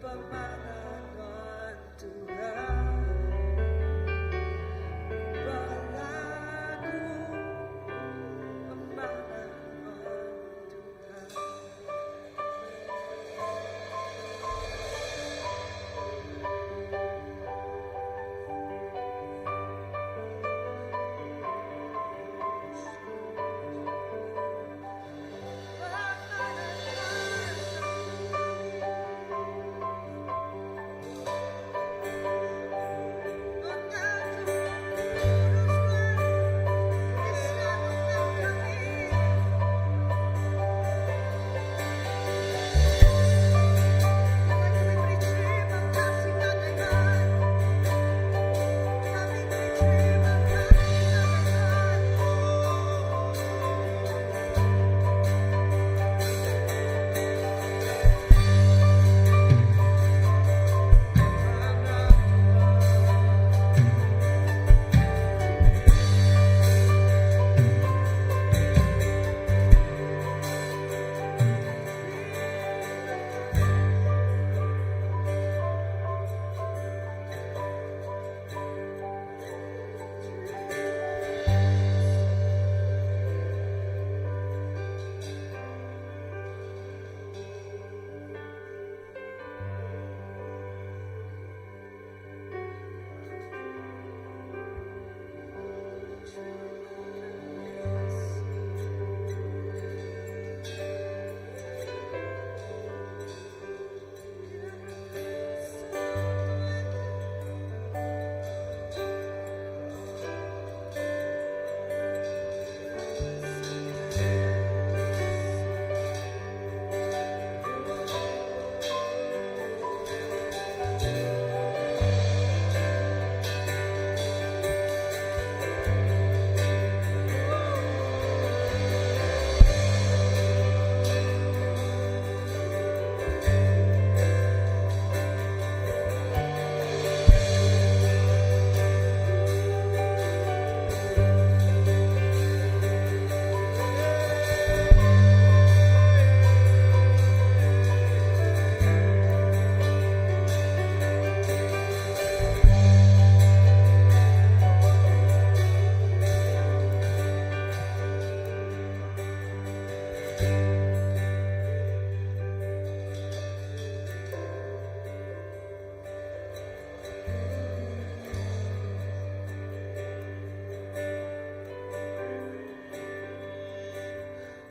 pemandangan Tuhan, berlaku pemandangan Tuhan.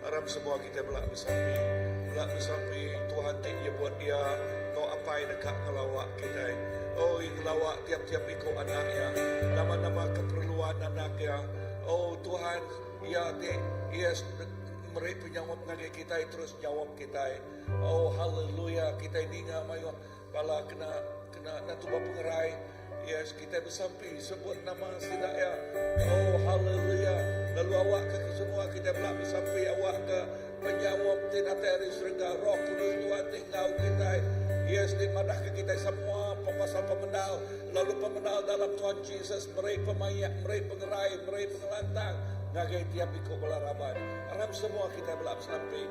Harap semua kita belak bersampai Tuhan dia buat dia no apa yang dekat ngelawak kita. Oh, yang ngelawak tiap-tiap ikut anaknya, nama-nama keperluan anaknya. Oh Tuhan, ya yes, mereka penyawab ngagai kita terus jawab kita. Oh haleluya, kita ini ngamayo pala kena natuba pengerai. Yes, kita bersampai sebut nama sila ya. Oh haleluya. Lalu awak ke semua kita belak bersampai awak ke penyawab tinateri serga roh kudus Tuhan tinggal kita. Yes, dimadah ke kita semua pasal pemenal. Lalu pemenal dalam Tuhan Yesus meraih pemayak, meraih pengerai, meraih pengelantang. Ngagai tiap ikut belaraban. Harap semua kita belak bersampai.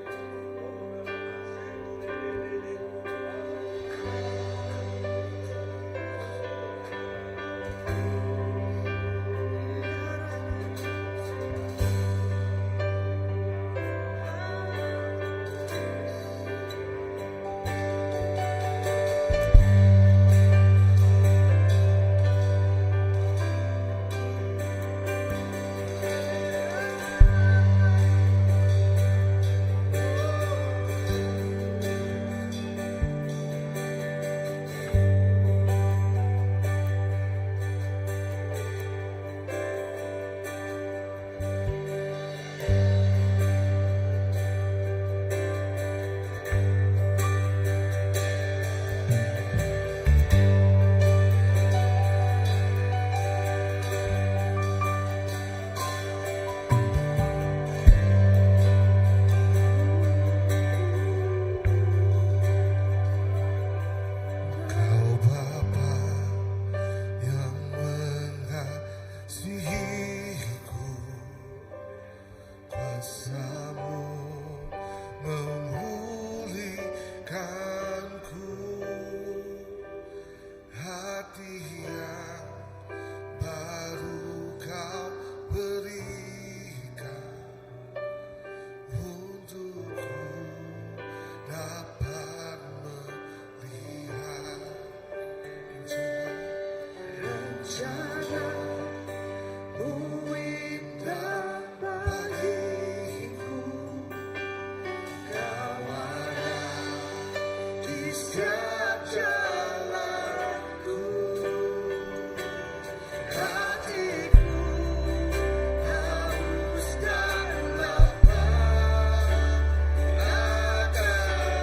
setiap jalanku. Hatiku haus dan lapar akan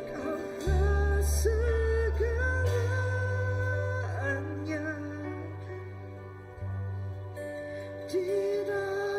Kaulah segalanya di dalam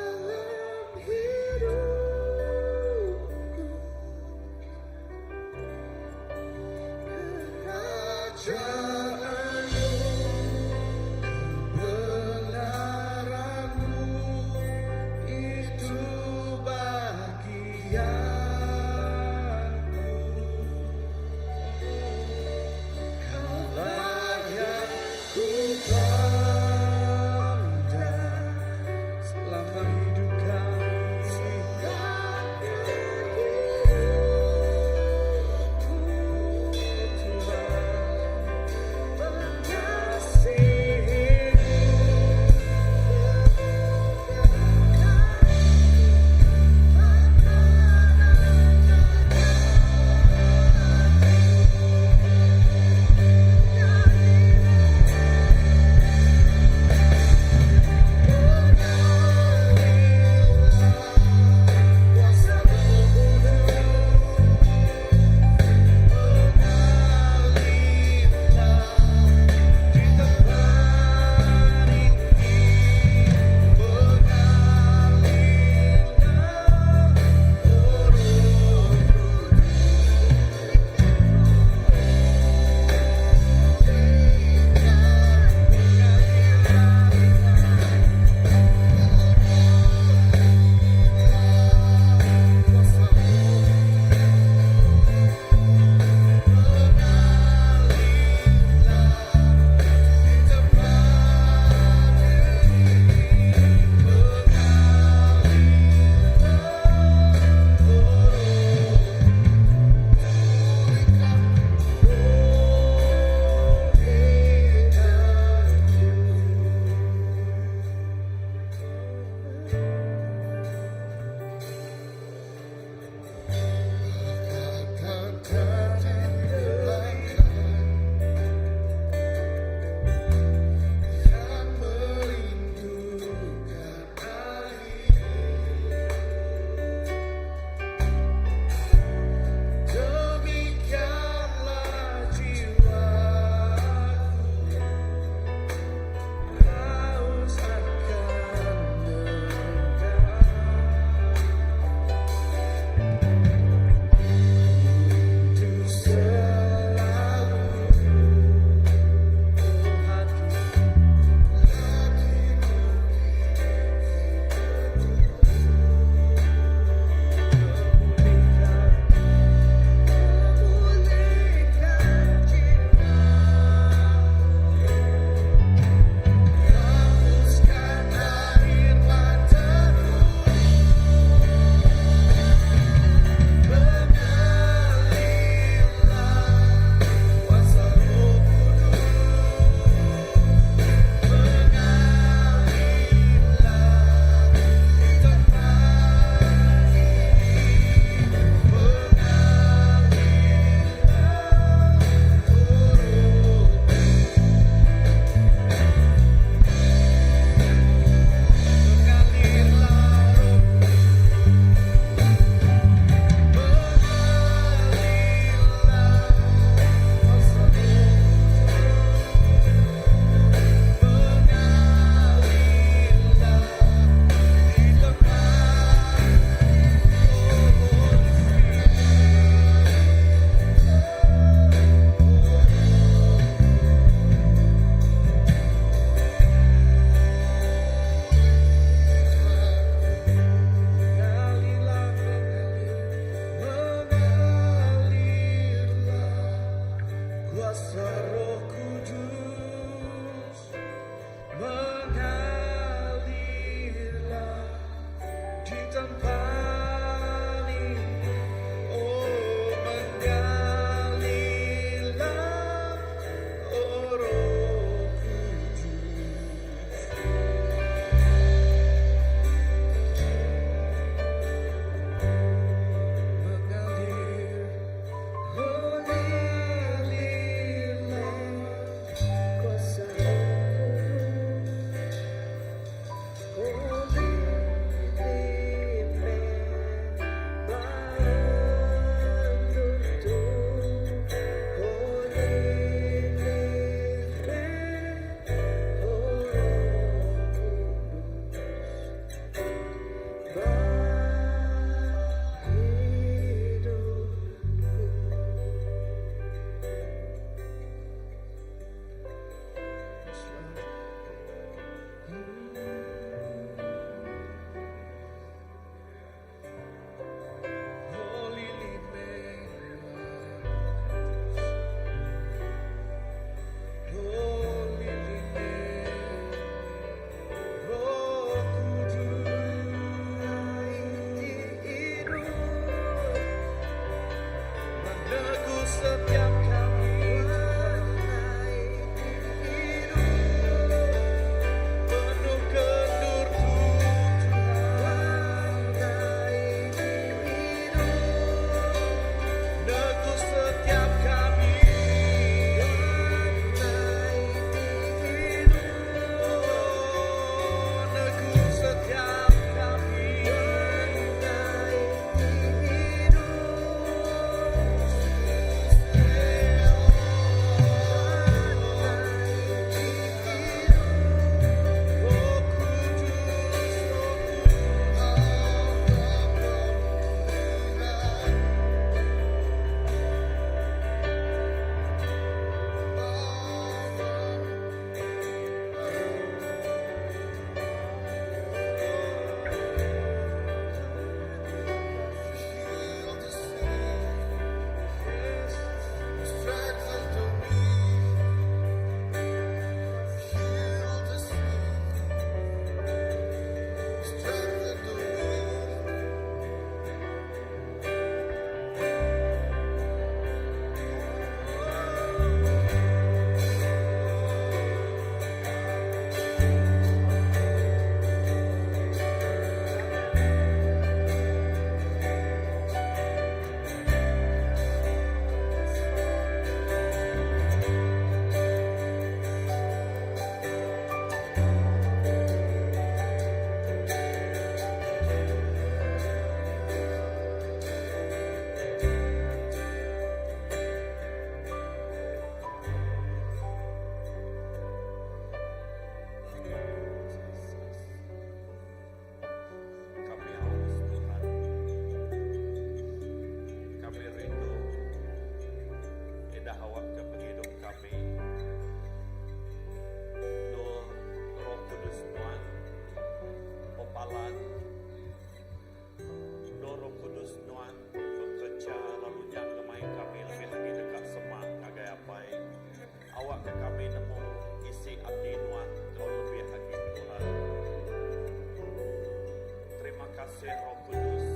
kasih Roh Kudus,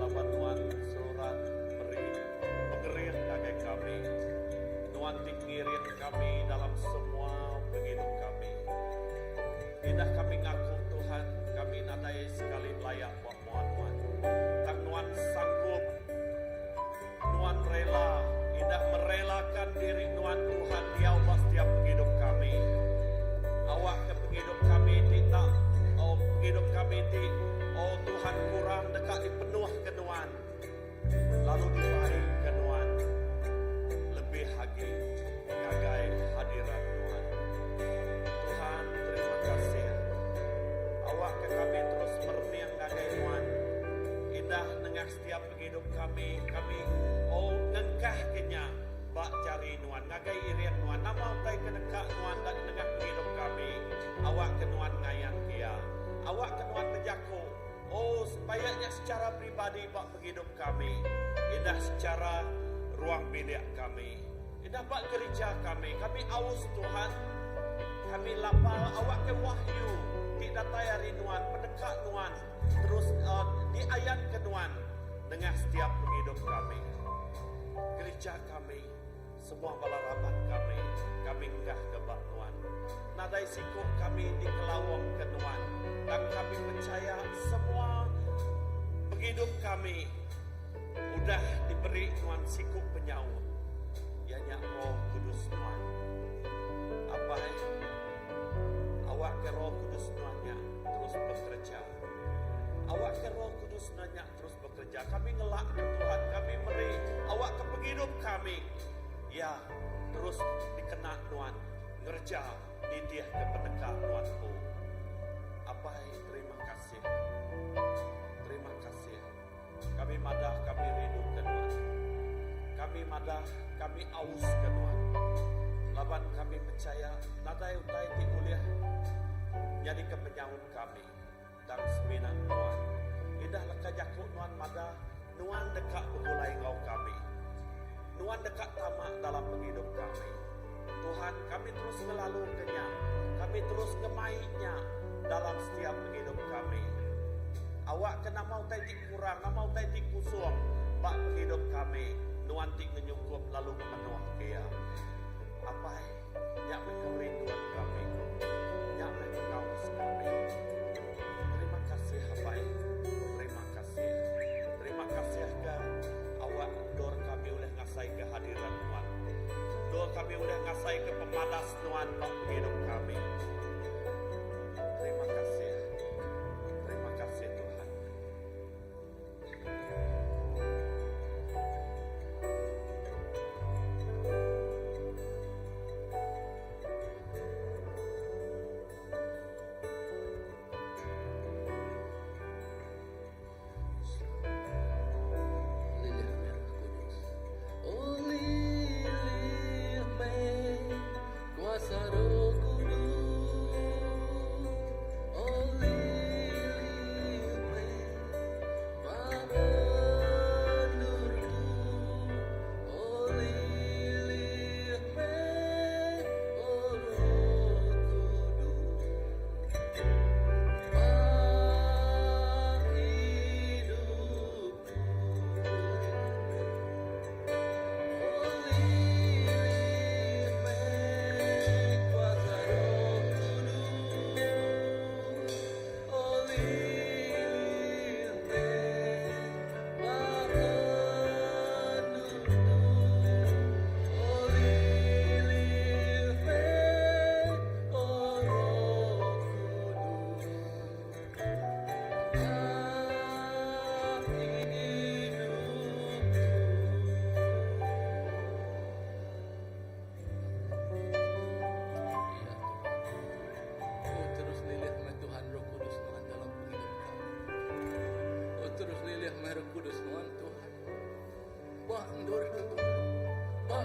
laban Tuhan surat beri pengerin dagai kami, Tuhan tinggirin kami dalam semua penghidup kami. Indah kami ngaku Tuhan, kami nadai sekali layak buat Tuhan. Tang Tuhan sanggup, Tuhan rela, indah merelakan diri Tuhan di Allah setiap penghidup kami. Awak ke penghidup kami tidak, oh penghidup kami di, oh Tuhan kurang dekat dipenuh ke Tuhan, lalu dibaik ke Tuhan, lebih lagi gagai hadirat Tuhan. Tuhan terima kasih, awak ke kami terus merniang gagai Tuhan, indah dengan setiap penghidup kami oh ngengkah kenya, bak cari Tuhan, ngagai irian Tuhan, nama utai ke dekat Tuhan dan dengan penghidup kami, awak ke Tuhan ngayan dia, awak ke Tuhan berjaku, oh supayanya secara pribadi bak penghidup kami, indah secara ruang bilik kami, indah bak gereja kami aus Tuhan, kami lapar, awak ke wahyu, tidak tayari Tuhan, mendekat Tuhan, terus diayan ke Tuhan dengan setiap penghidup kami, gereja kami, semua balarabat kami enggah ke bak Tuhan. Nadai sikap kami di kelawang ke Tuhan, dan kami percaya semua penghidup kami udah diberi Tuhan sikap penyaut, ianya Roh Kudus Tuhan. Apa awak ke Roh Kudus Tuhannya terus bekerja. Awak ke Roh Kudus Tuhannya terus bekerja. Kami ngelak ke Tuhan, kami beri awak ke penghidup kami. Ya, terus dikena Tuhan, ngerja di dia ke pendekat Tuhanku. Apa terima kasih. Terima kasih. Kami madah, kami rindu ke Tuhan. Kami madah, kami aus ke Tuhan. Laban kami percaya, nadai utai di kuliah, jadi kepenyaun kami. Dan seminan Tuhan. Indah leka jakut Tuhan madah, Tuhan dekat begulai ngau kami. Tuhan dekat tamak dalam penghidup kami. Tuhan, kami terus melalu kenyang, kami terus ngemaiknya dalam setiap penghidup kami. Awak kena mau tadi kurang, mau tadi kusung, bak penghidup kami. Tuhan tik menyukup lalu memenuh dia. Apa yang kerinduan kami, yang mengawas kami. Terima kasih Hapai, terima kasih. Terima kasih agar awak dor kami oleh ngasai kehadiran Tuhan. Dor kami oleh ngasai ke pemanas Tuhan bak hidup kami. Terima kasih. Terima kasih Tuhan.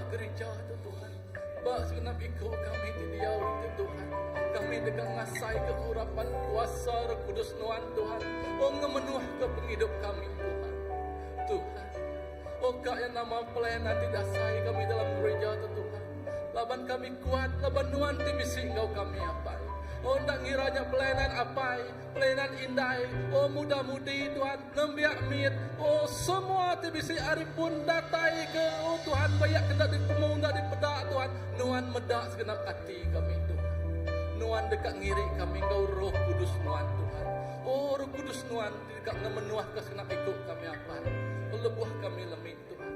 Gereja itu Tuhan, bak segenap ikut kami di diau itu Tuhan, kami dengan ngasai kekurapan kuasa Roh Kudus Tuhan Tuhan, oh ngemenuh ke penghidup kami Tuhan, Tuhan, oh kak yang nama pelayanan tidak sai kami dalam gereja itu Tuhan, laban kami kuat, laban Tuhan ti bisi engkau kami apa, Oh, ndak ngiranya pelayanan apai, pelayanan indai, oh muda-mudi Tuhan, nembiak mit, oh semua tibisi hari pun datai ke, oh Tuhan, banyak kena di pemunda di pedak Tuhan, Nuhan medak segenap hati kami Tuhan. Nuhan dekat ngiri kami, Engkau Roh Kudus Nuhan Tuhan. Oh Roh Kudus Nuhan, dekat memenuah ke segenap ikut kami apa, oh lebuah kami lemit Tuhan.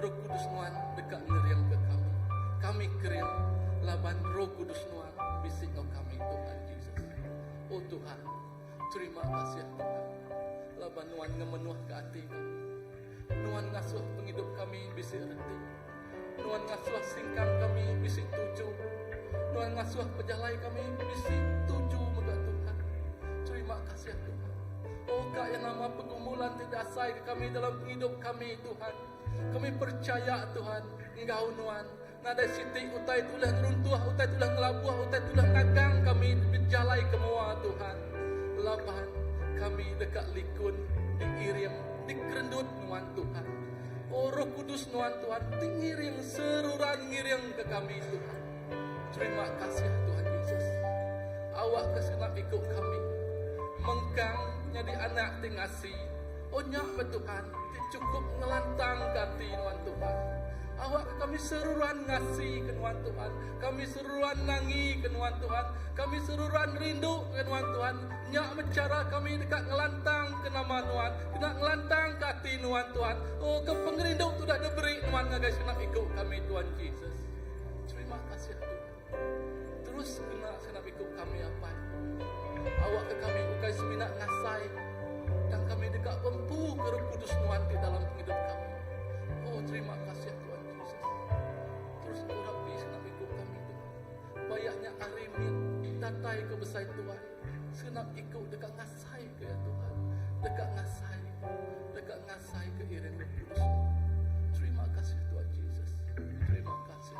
Roh Kudus Nuhan dekat ngiriam ke kami. Kami keril laban Roh Kudus Nuhan bisik kau kami Tuhan Yesus. Oh Tuhan, terima kasih Tuhan. Laban Nuhan ngemenuah ke hati kami. Nuhan ngasuh penghidup kami bisik reti. Nuhan ngasuh singkang kami bisik tuju. Nuhan ngasuh pejalai kami bisik tuju moga Tuhan. Terima kasih Tuhan. Oh Kak yang nama pergumulan tidak asai ke kami dalam hidup kami Tuhan. Kami percaya Tuhan, Engkau Nuhan. Nada siti utai tulah runtuh, utai tulah ngelabuah, utai tulah nagang kami berjalai kemua Tuhan. Laban kami dekat likun, diirim, dikerendut Nuhan Tuhan. Oh Roh Kudus Nuhan Tuhan, tingiring seruran ngiring ke kami Tuhan. Terima kasih Tuhan Yesus. Awak kesenap ikut kami. Mengkang jadi anak tingasi. Oh nyak Tuhan, cukup ngelantang kati Nuhan Tuhan. Awak kami seruan ngasih ke Nuhan Tuhan. Kami seruan nangi ke Nuhan Tuhan. Kami seruan rindu ke Nuhan Tuhan. Nyak mencara kami dekat ngelantang ke nama Nuhan. Kena ngelantang ke hati Nuhan Tuhan. Oh ke pengerindu tu dah diberi Nuhan ngagai senap ikut kami Tuhan Yesus. Terima kasih Tuhan. Terus kena senap ikut kami apa. Awak ke kami bukai seminak ngasai. Dan kami dekat bempu ke Roh Kudus Nuhan di dalam hidup kami. Oh terima kasih Tuhan Yesus. Terus urap di senap ikut kami Tuhan. Bayaknya arimin datai ke besar Tuhan. Senap ikut dekat ngasai ke ya Tuhan. Dekat ngasai ke iring Roh Kudus. Terima kasih Tuhan Yesus. Terima kasih.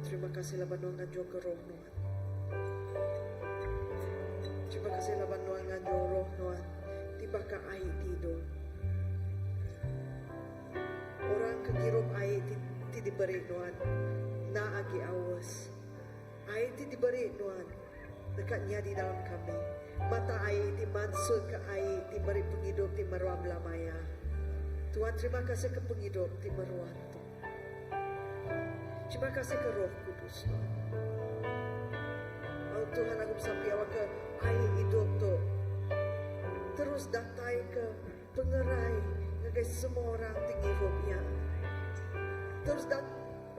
Terima kasih laban Nuhan nganjo ke roh Nuhan. Terima kasih laban Nuhan nganjo roh Nuhan. Tiba ka ai tido. Orang kegirum ai ti diberi Nuhan. Na agi awas. Ai ti diberi Nuhan. Dekatnya di dalam kami. Mata ai ti mansul ke ai ti beri penghidup ti meruam lamaya. Tuhan terima kasih ke penghidup ti meruam tu. Terima kasih ke Roh Kudus. Oh Tuhan aku sampai awak ke air hidup tu. Terus datai ke pengerai ngagai semua orang tinggi rohnya. Terus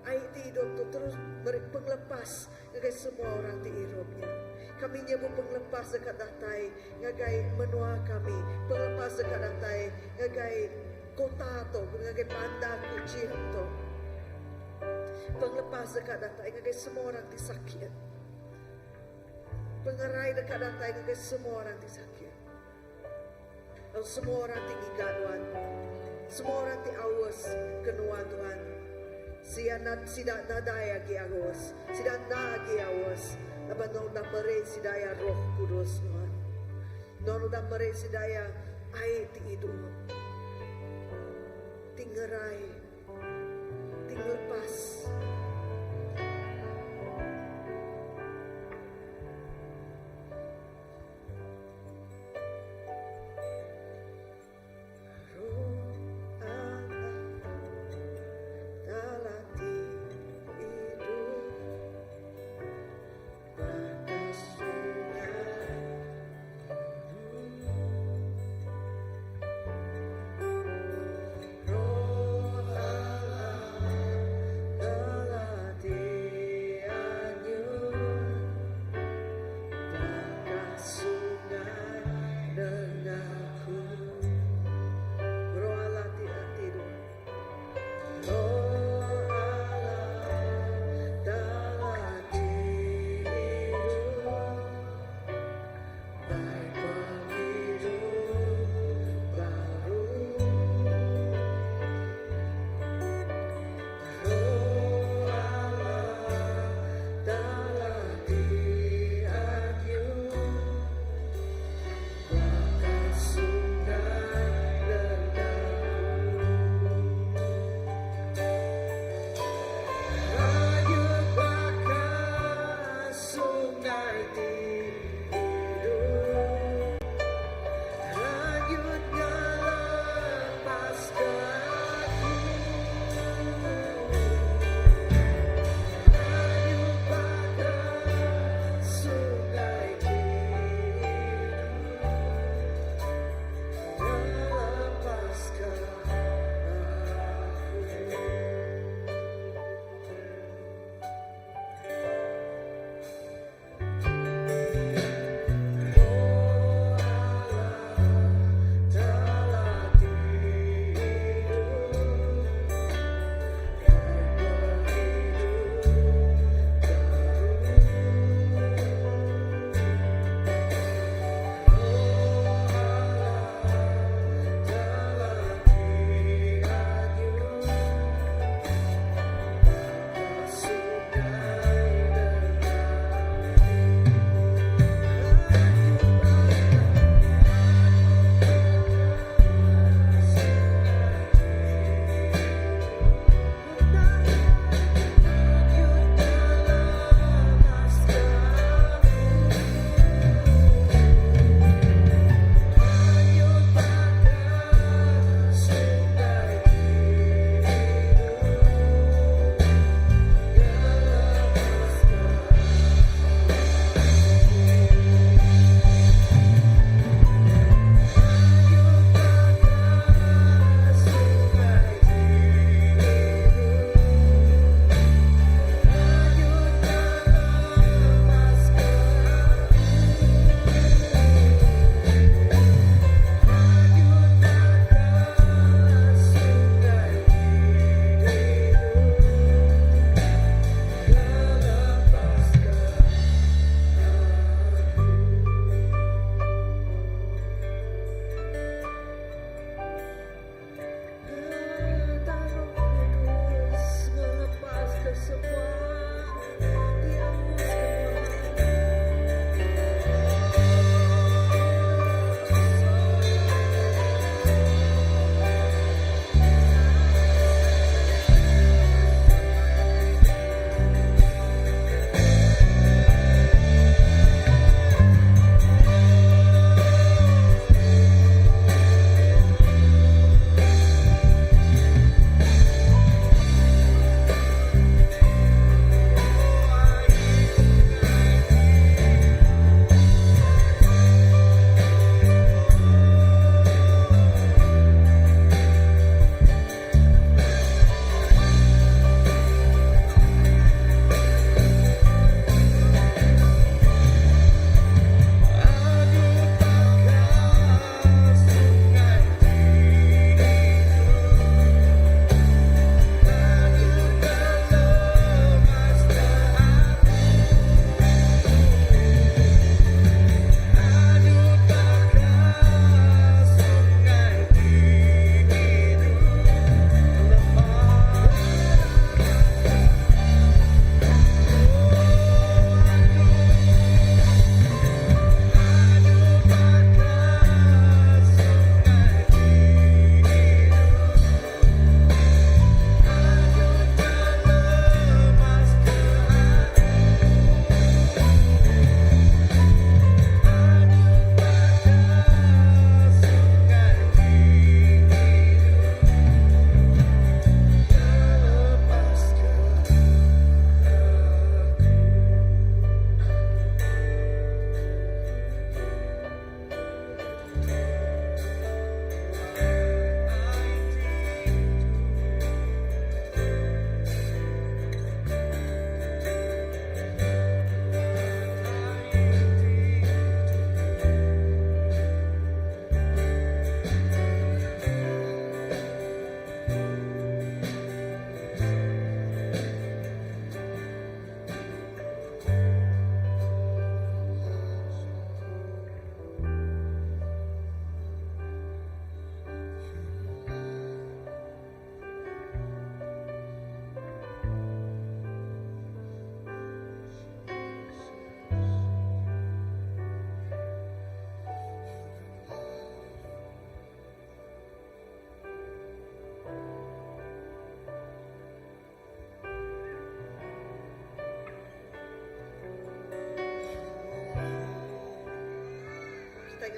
air hidup tu terus beri penglepas ngagai semua orang tinggi rohnya. Kami nyebut penglepas dekat datai ngagai menua kami. Penglepas dekat datai ngagai kota tu, ngagai pandang kucing tu. Penglepas dekat datai ngagai semua orang disakit. Pengerai dekat datai ngagai semua orang disakit. Dan semua orang tinggi gaduan. Semua orang ti awas kenuan Tuhan. Sidak nadaya gi awas. Sidak nagi awas. Laban nong beri sidaya Roh Kudus Tuhan. Nong beri sidaya ai ti hidup. Tingerai. Lepas roh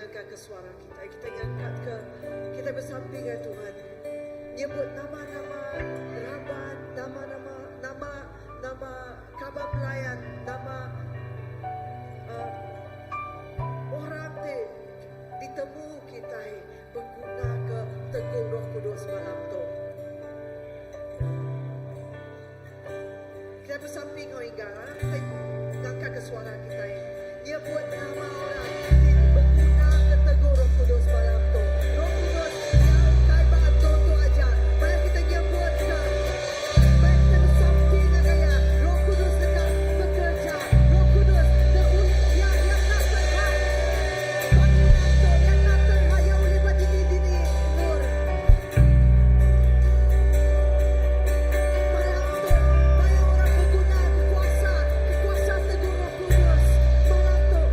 angkat ke suara kita. Kita angkat ke, kita bersamping ya Tuhan. Nyebut nama-nama rabat, nama kabar pelayan, nama orang ditemu kita berguna ke Teguh Roh Kudus malam tu. Kita bersamping hingga kita angkat ke suara kita. Nyebut nama orang berguna ke Teguh Roh Kudus malam tu. Roh Kudus yang kaibat contoh aja. Mari kita nyebut ke. Mari kita bersamping agaknya. Roh Kudus sedang bekerja. Roh Kudus yang nak terhad. Yang nak terhad yang boleh bagi diri Nur. Malam tu banyak orang berguna kekuasaan Teguh Roh Kudus. Malam tu.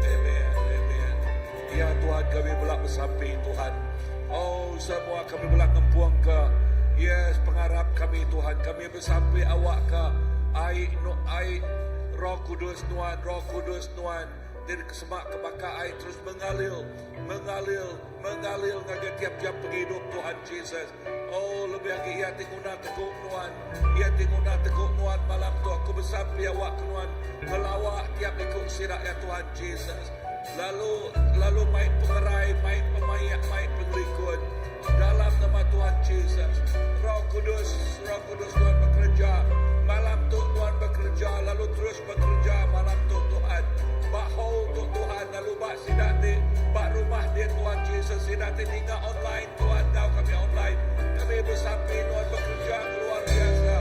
Amen, amen. Ya Tuhan, kami belak bersamping Tuhan. Oh, semua kami belak ngempuang ke. Yes, pengharap kami Tuhan. Kami bersamping awak ke. Air Roh Kudus Tuhan, Roh Kudus Tuhan. Dari kesemak ke bakar air terus mengalir ngagai tiap-tiap penghidup Tuhan Jesus. Oh, lebih lagi ia tinguna teguk Tuhan. Ia tinguna teguk Tuhan malam tu aku bersamping awak Tuhan. Melawak tiap ikut sirak ya Tuhan Jesus. Lalu main pengerai, main pemayak, main pengelikun. Dalam nama Tuhan Jesus. Roh Kudus Tuhan bekerja. Malam tu Tuhan bekerja, lalu terus bekerja malam tu Tuhan. Bak hall tu Tuhan, lalu bak sidati, bak rumah dia Tuhan Jesus. Sidati tinggal online Tuhan, kau kami online. Kami bersamping Tuhan bekerja luar biasa.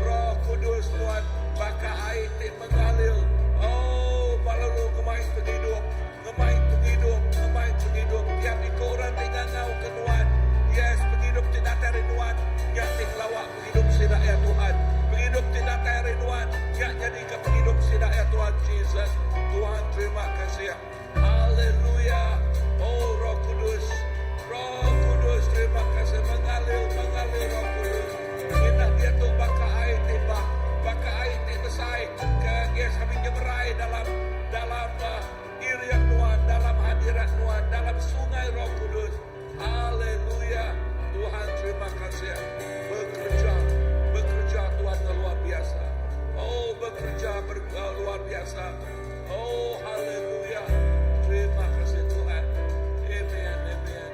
Roh Kudus Tuhan, bakal air tik mengalir. Oh, lalu kemain penghidup. Tiap ikut orang tinggal ngau ke Tuhan. Yes, penghidup tidak terinuan. Yang ting lawak penghidup sidak ya Tuhan. Penghidup tidak terinuan. Yang jadi ke penghidup sidak ya Tuhan Jesus. Tuhan terima kasih. Haleluya. Oh Roh Kudus. Terima kasih. Mengalir Roh Kudus. Kita dia tu bakal air timbah. Bakal air timbah besar. Yes, kami nyeberai dalam irian Tuhan, dalam hadirat Tuhan, dalam sungai Roh Kudus. Haleluya. Tuhan terima kasih. Bekerja Tuhan luar biasa. Oh, bekerja luar biasa. Oh, haleluya. Terima kasih Tuhan. Amen, amen.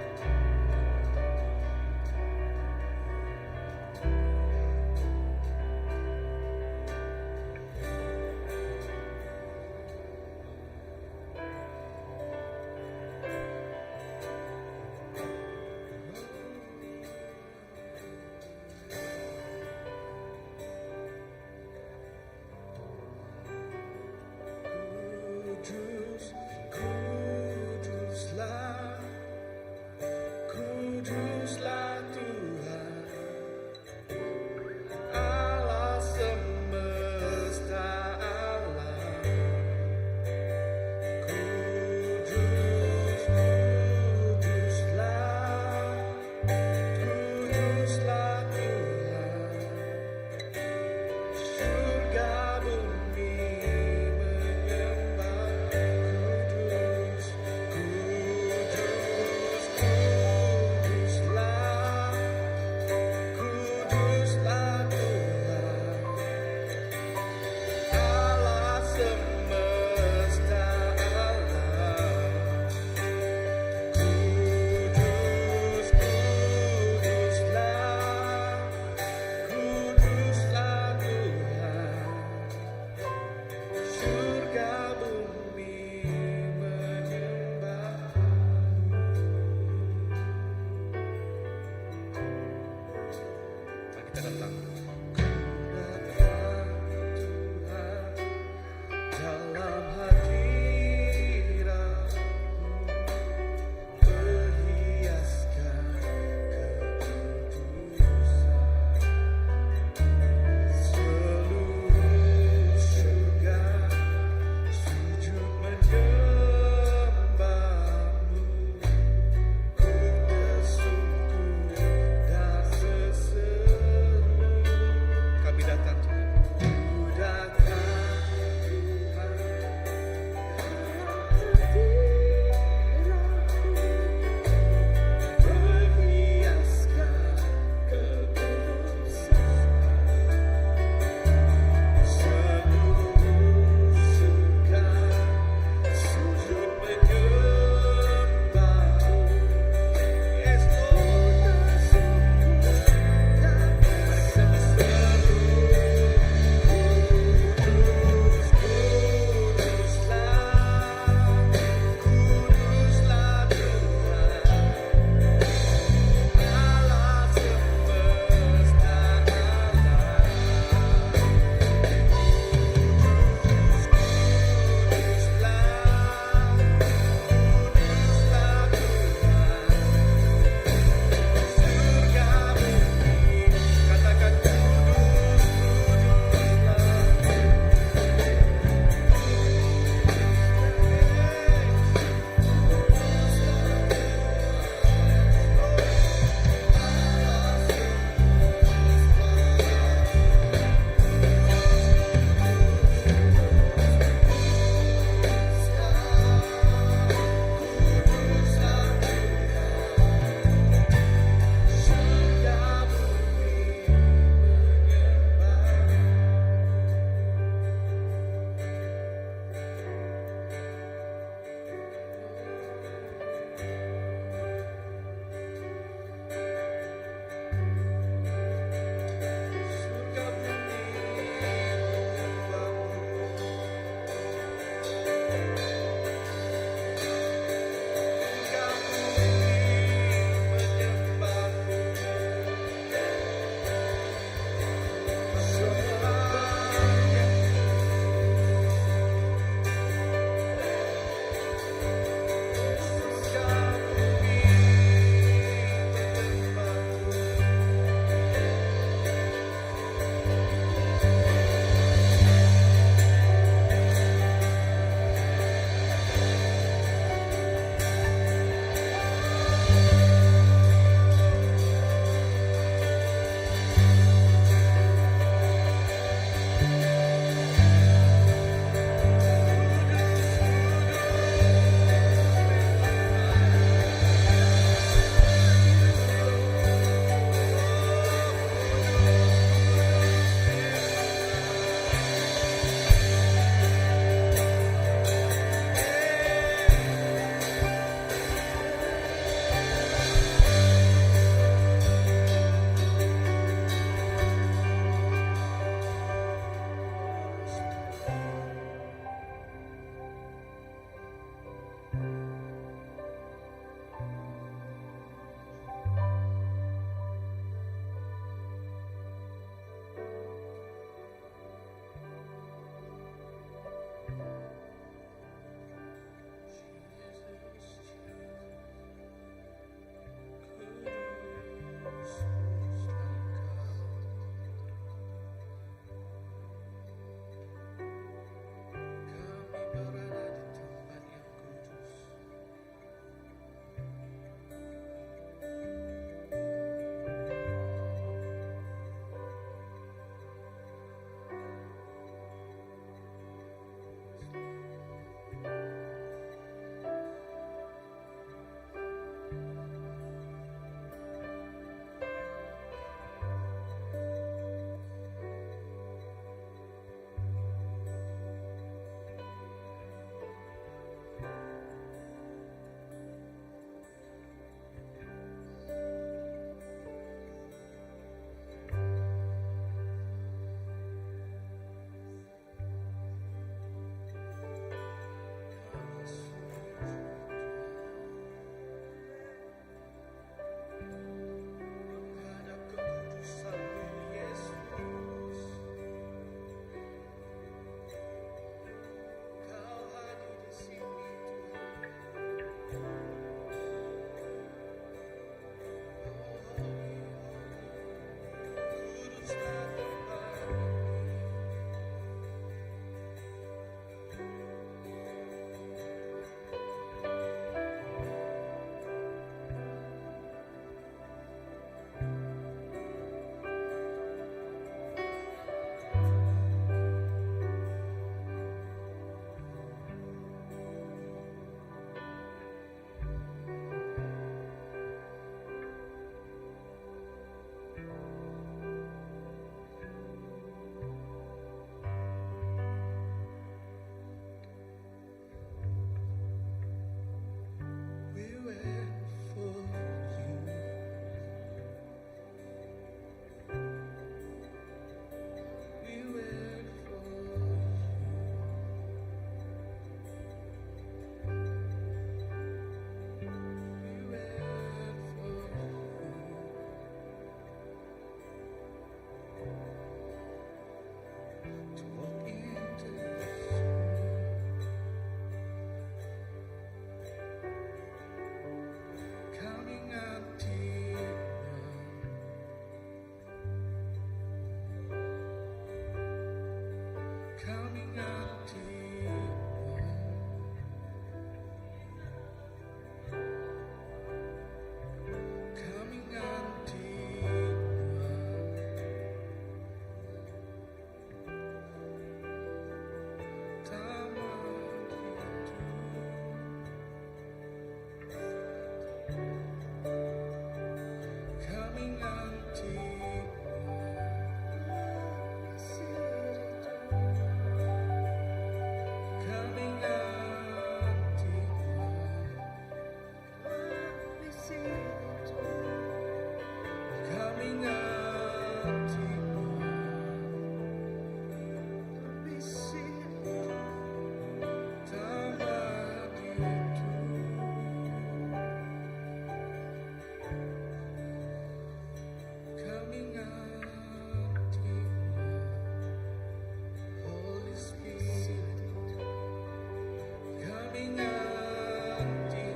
kami ngantinya.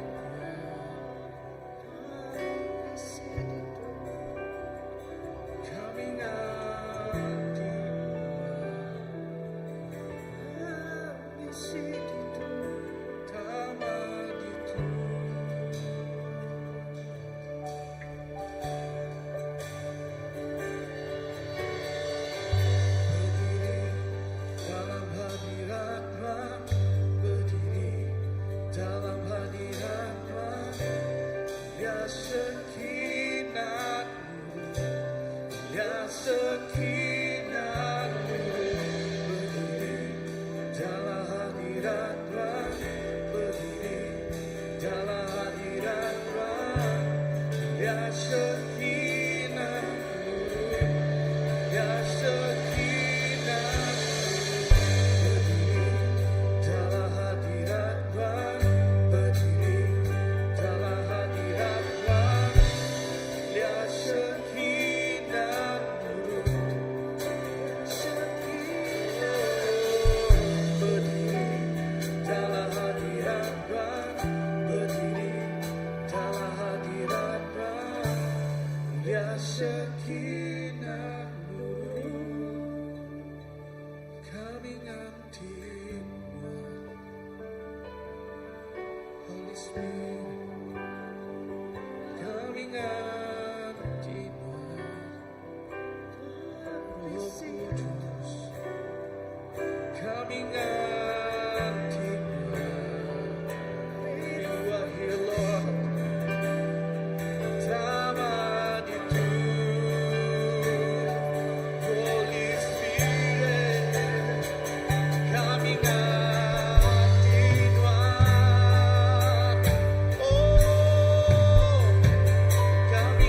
Kami ngantinya. Tamaditu. Berdiri dalam hadirat-Mu, ya sekinat-Mu, ya sekinat-Mu. Berdiri dalam hadirat-Mu, berdiri dalam hadirat-Mu, ya sekinat-Mu, ya sekinat-Mu. Sekinah nurut, kami ngantinya. Holy Spirit, kami ngantinya. Roh Kudus, kami ngantinya. You are here, Lord. Tamaditu. Holy Spirit, kami ngantinya. Oh, kami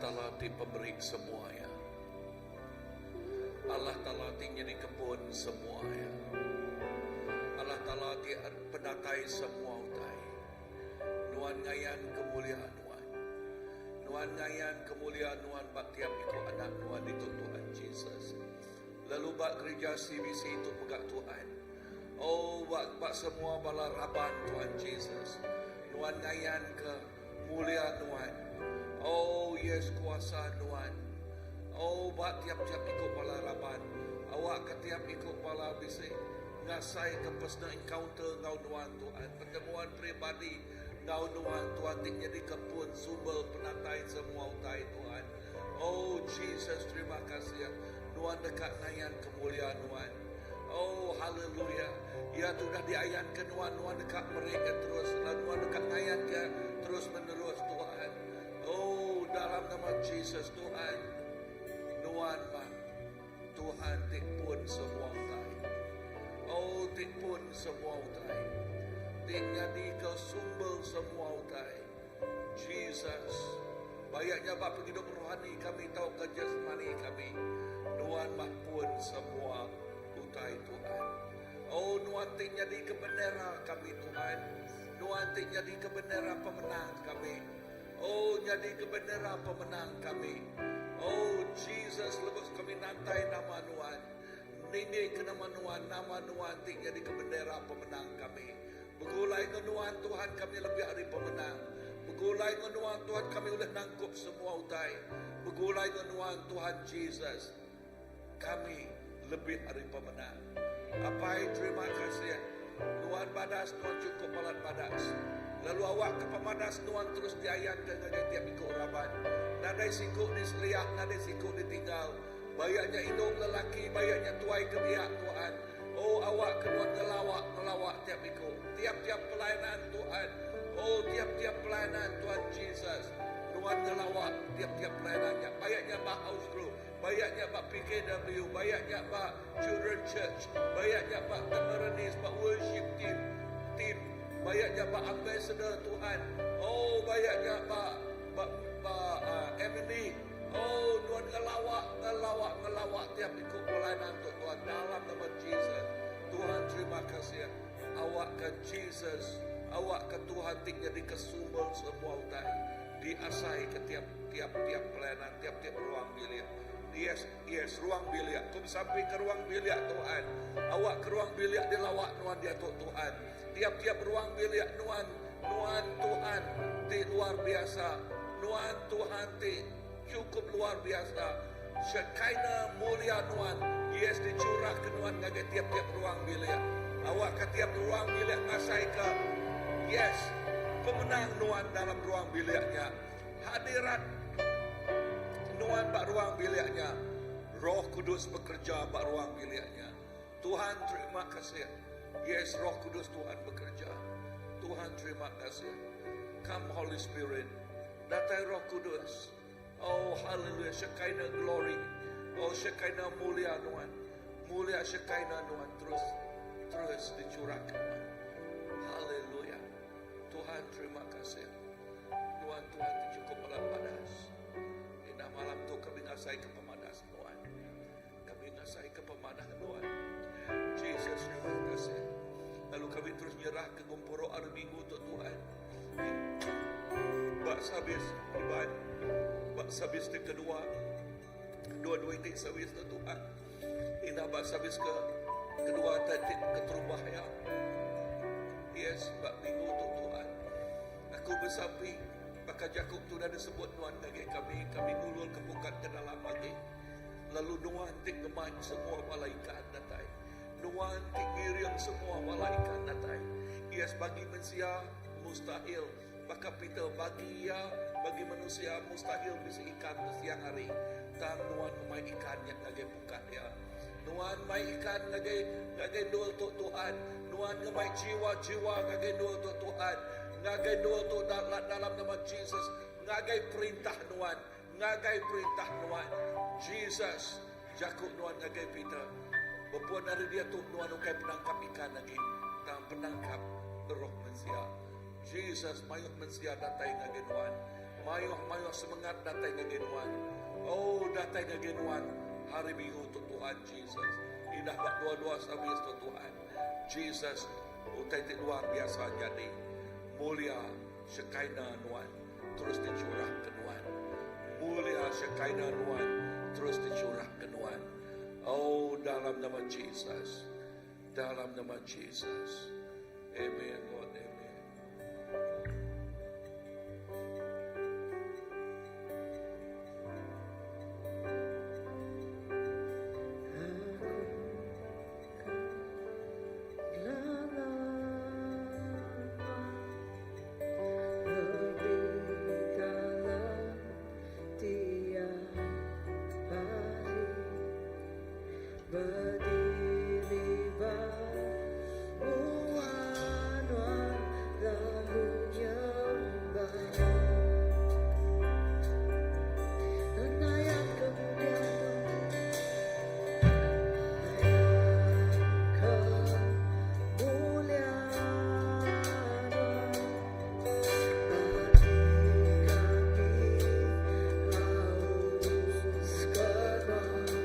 Ta'ala ti pemberi semua ya. Allah Ta'ala ti jadi kebun semua ya. Allah Ta'ala ti penatai semua utai. Nuan ngayan kemuliaan Nuan. Nuan ngayan kemuliaan Nuan bak tiap ikut anak Nuan itu Tuhan Yesus. Lalu bak gereja CBC itu pegak Tuhan. Oh bak semua bala raban Tuhan Yesus. Nuan ngayan ke mulia Nuan. Oh yes kuasa Nuan. Oh bak tiap-tiap ikut bala raban. Awak ke tiap ikut bala bisik. Ngasai ke personal encounter ngau Nuan Tuhan. Pertemuan pribadi ngau Nuan Tuhan. Tik jadi kepun sumber penatai semua utai Tuhan. Oh Jesus terima kasih ya. Nuan dekat ngayan kemuliaan Nuan. Oh haleluya. Ya sudah diayan ke Nuan dekat mereka terus. Nuan dekat ngayan ke terus menerus Tuhan. Oh dalam nama Jesus Tuhan. Nuan mah Tuhan tik pun semua utai. Oh tik pun semua utai. Tik jadi ke sumber semua utai. Jesus. Bayaknya bak penghidup rohani kami tahu ke jasmani kami. Nuan mah pun semua utai Tuhan. Oh Nuan tik jadi ke bendera kami Tuhan. Nuan tik jadi ke bendera pemenang kami. Oh jadi ke bendera pemenang kami. Oh Jesus lebih kami nantai nama Nuan. Nini ke nama Nuan tik jadi ke bendera pemenang kami. Begulai ke Nuan Tuhan kami lebih hari pemenang. Begulai ke Nuan Tuhan kami boleh nangkup semua utai. Begulai ke Nuan Tuhan Jesus. Kami lebih hari pemenang. Apai terima kasih. Nuan badas, Nuan cukup balat badas. Lalu awak ke pemadas, Nuan terus diayan ke tiap ikut raban. Nadai sikut diseliak, nadai sikut ditinggal. Bayaknya indung lelaki, bayaknya tuai ke biak Tuhan. Oh awak ke Nuan ngelawak tiap ikut. Tiap-tiap pelayanan Tuhan. Oh tiap-tiap pelayanan Tuhan Jesus. Nuan ngelawak tiap-tiap pelayanannya. Bayaknya Pak Austro. Bayaknya Pak PKW, bayaknya Pak Children Church, bayaknya Pak Tamarnis, Pak Worship Team, bayaknya Pak Ambassador Tuhan. Oh, bayaknya Pak Emily. Oh, Tuhan ngelawak tiap ikut pelayanan untuk Tuhan dalam nama Jesus. Tuhan terima kasih. Awak ke Jesus, awak ke Tuhan tik jadi kesumber semua utai. Diasai ke tiap pelayanan, tiap ruang bilik. Yes, ruang bilik. Kum sampai ke ruang bilik Tuhan. Awak ke ruang bilik dilawak Nuan dia Tuhan. Tiap-tiap ruang bilik Nuan Tuhan ti luar biasa. Nuan Tuhan ti cukup luar biasa. Shekinah mulia Nuan. Yes dicurah ke Nuan ngagai tiap-tiap ruang bilik. Awak ke tiap ruang bilik ngasai ke. Yes, pemenang Nuan dalam ruang biliknya. Hadirat Nuan bak ruang biliknya. Roh Kudus bekerja bak ruang biliknya. Tuhan terima kasih. Yes, Roh Kudus Tuhan bekerja. Tuhan terima kasih. Come Holy Spirit. Datai Roh Kudus. Oh haleluya. Shekinah glory. Oh Shekinah mulia Nuan. Mulia Shekinah Nuan. Terus dicurahkan. Haleluya. Tuhan terima kasih. Tuhan cukup malam padas. Malam tu kami ngasai ke pemadas Tuhan. Kami ngasai ke pemadas Tuhan. Jesus terima kasih. Lalu kami terus nyerah ke Gumpuro hari Minggu untuk Tuhan. Bak sabis iban. Bak sabis tim kedua. Dua-dua itik sabis untuk Tuhan. Ina bak sabis ke kedua titik keterubah ya. Yes, bak minggu untuk Tuhan. Aku bersapi. Maka Jakub tu dah disebut Nuan bagi kami ngulur kebukat ke dalam lagi. Lalu Nuan tik ngemai semua malaikat datai. Nuan tik ngiring semua malaikat datai. Yes, bagi manusia mustahil. Maka Peter bagi manusia mustahil bisa ikan siang hari. Tang Nuan ngemai ikan yang lagi bukan ya. Nuan mai ikan lagi dua untuk Tuhan. Nuan ngemai jiwa-jiwa lagi dua untuk Tuhan. Ngagai dua tu dalam nama Jesus. Ngagai perintah Nuan. Jesus. Jakub Nuan ngagai Peter. Berpuan dari dia tu Nuan ukai penangkap ikan lagi. Tang penangkap roh manusia. Jesus mayuk manusia datai ngagai Nuan. Mayo semangat datay nga ginuan. Oh, datay nga ginuan. Hari Minggu to Tuhan Jesus. Indah bak dua-dua sabis to Tuhan. Jesus, utay ti luar biasa jadi. Mulia Shekinah nuan. Terus dicurah ke nuan. Mulia Shekinah nuan. Terus dicurah ke nuan. Oh, dalam nama Jesus. Dalam nama Jesus. Amen, Lord. Amen. Berdiri bermuan-muan lalu nyembah dan ayat kemuliaan kami haus kebal.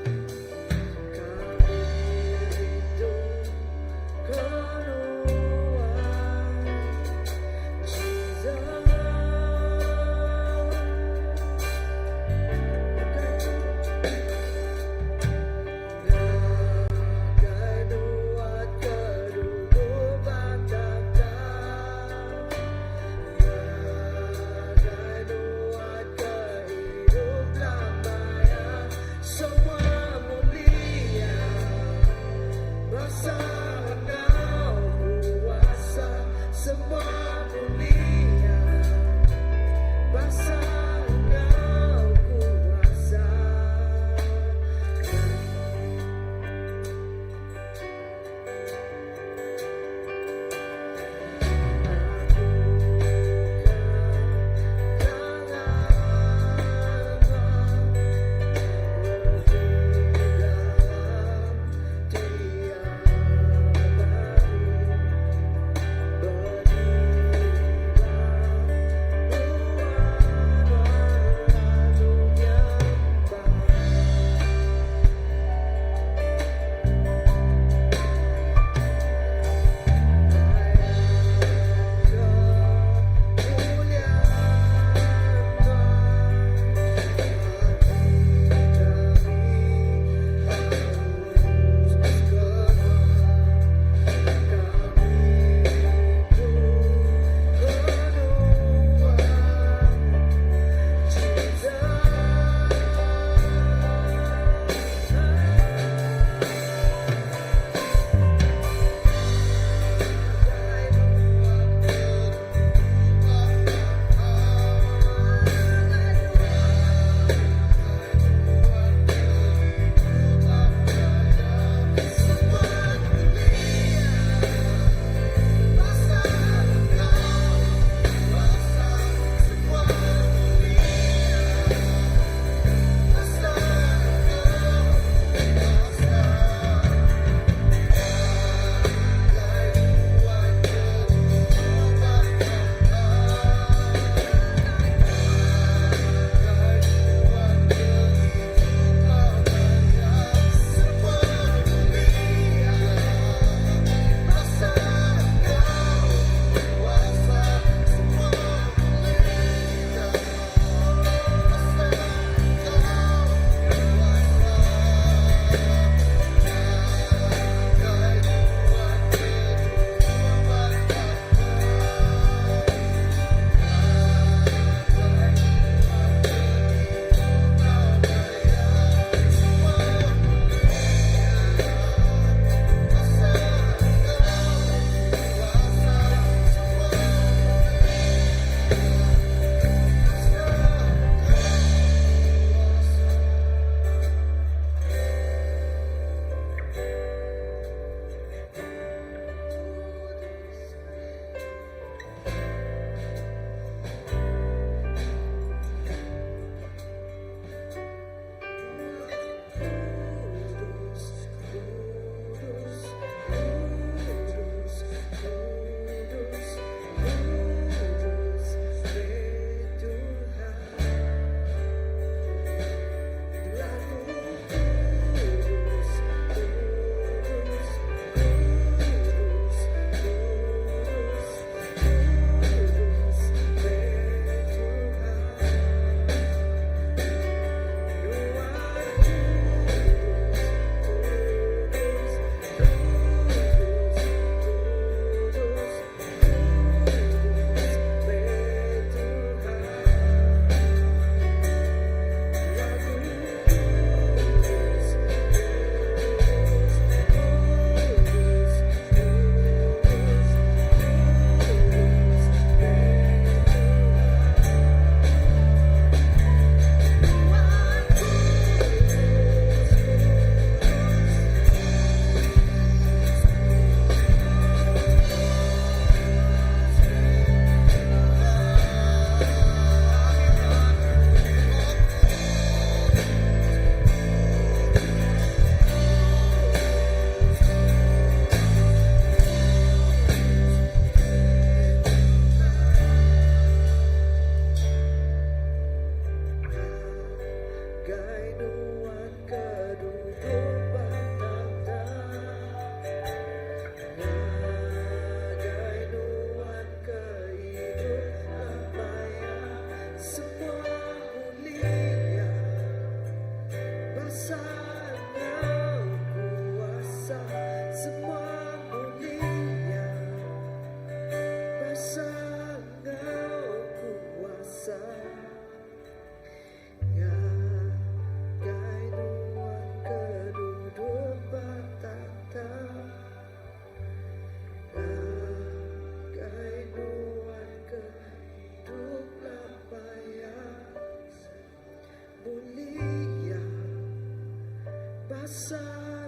Basa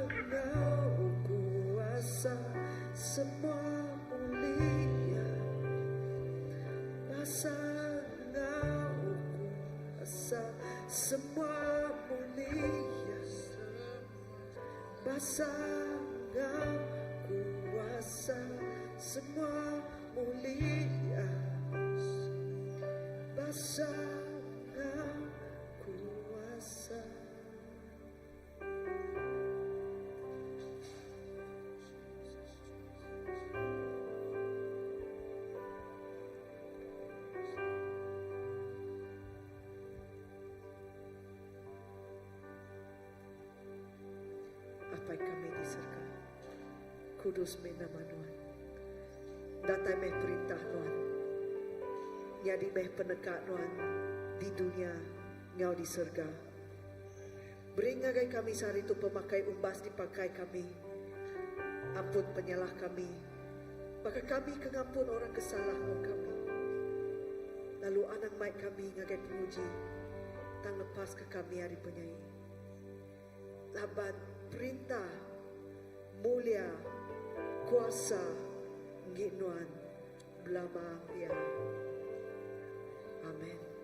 Engkau kuasa semua mulia. Basa Engkau kuasa semua mulia. Basa Engkau kuasa semua mulia. Basa Engkau kuasa. Apa kami di surga, kudus me nama Tuhan. Datai meh perintah Tuhan. Jadi meh penekak Tuhan di dunia, ngau di surga. Beri ngagai kami sehari itu pemakai umbas dipakai kami. Ampun penyalah kami. Maka kami kengampun orang kesalah kami. Lalu anak maik kami ngagai penguji. Tang lepas ke kami hari penyanyi. Laban perintah, mulia, kuasa, nginuan, belama dia. Amin.